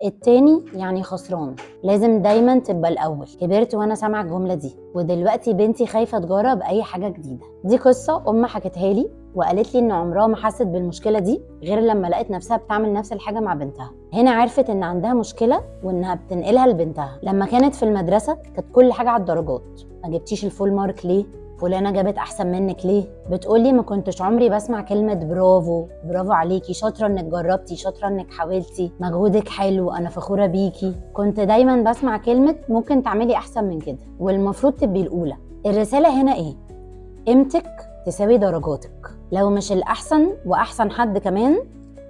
التاني يعني خسران، لازم دايما تبقى الأول. كبرت وأنا سامعة الجملة دي، ودلوقتي بنتي خايفة تجرب أي حاجة جديدة. دي قصة أم حكتها لي وقالت لي إن عمرها ما حست بالمشكلة دي غير لما لقت نفسها بتعمل نفس الحاجة مع بنتها. هنا عرفت إن عندها مشكلة وإنها بتنقلها لبنتها. لما كانت في المدرسة كانت كل حاجة على الدرجات، ما جبتيش الفول مارك ليه؟ فلانة جابت أحسن منك ليه؟ بتقولي ما كنتش عمري بسمع كلمة برافو، برافو عليكي، شاطرة إنك جربتي، شاطرة إنك حاولتي، مجهودك حلو، أنا فخورة بيكي. كنت دايما بسمع كلمة ممكن تعملي أحسن من كده، والمفروض تبقي الأولى. الرسالة هنا إيه؟ قيمتك تساوي درجاتك. لو مش الأحسن وأحسن حد كمان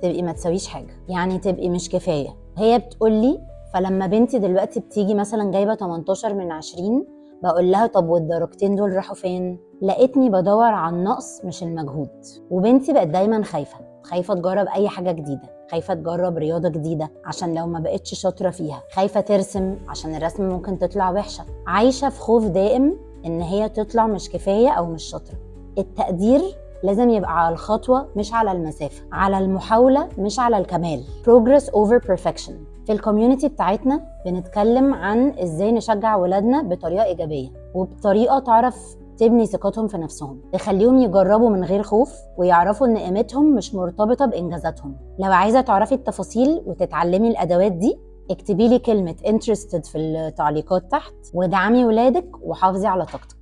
تبقي ما تساويش حاجة، يعني تبقي مش كفاية. هي بتقولي فلما بنتي دلوقتي بتيجي مثلا جايبة 18 من 20 بقول لها طب والدرجتين دول راحوا فين؟ لقيتني بدور على النقص مش المجهود. وبنتي بقت دايما خايفة تجرب أي حاجة جديدة، خايفة تجرب رياضة جديدة عشان لو ما بقتش شاطرة فيها، خايفة ترسم عشان الرسم ممكن تطلع وحشة، عايشة في خوف دائم إن هي تطلع مش كفاية أو مش شاطرة. التقدير لازم يبقى على الخطوة مش على المسافة، على المحاولة مش على الكمال. Progress over perfection. في الكوميونتي بتاعتنا بنتكلم عن ازاي نشجع ولادنا بطريقة إيجابية وبطريقة تعرف تبني ثقتهم في نفسهم، تخليهم يجربوا من غير خوف ويعرفوا ان قيمتهم مش مرتبطة بإنجازاتهم. لو عايزة تعرفي التفاصيل وتتعلمي الأدوات دي اكتبي لي كلمة interested في التعليقات تحت، ودعمي ولادك وحافظي على طاقتك.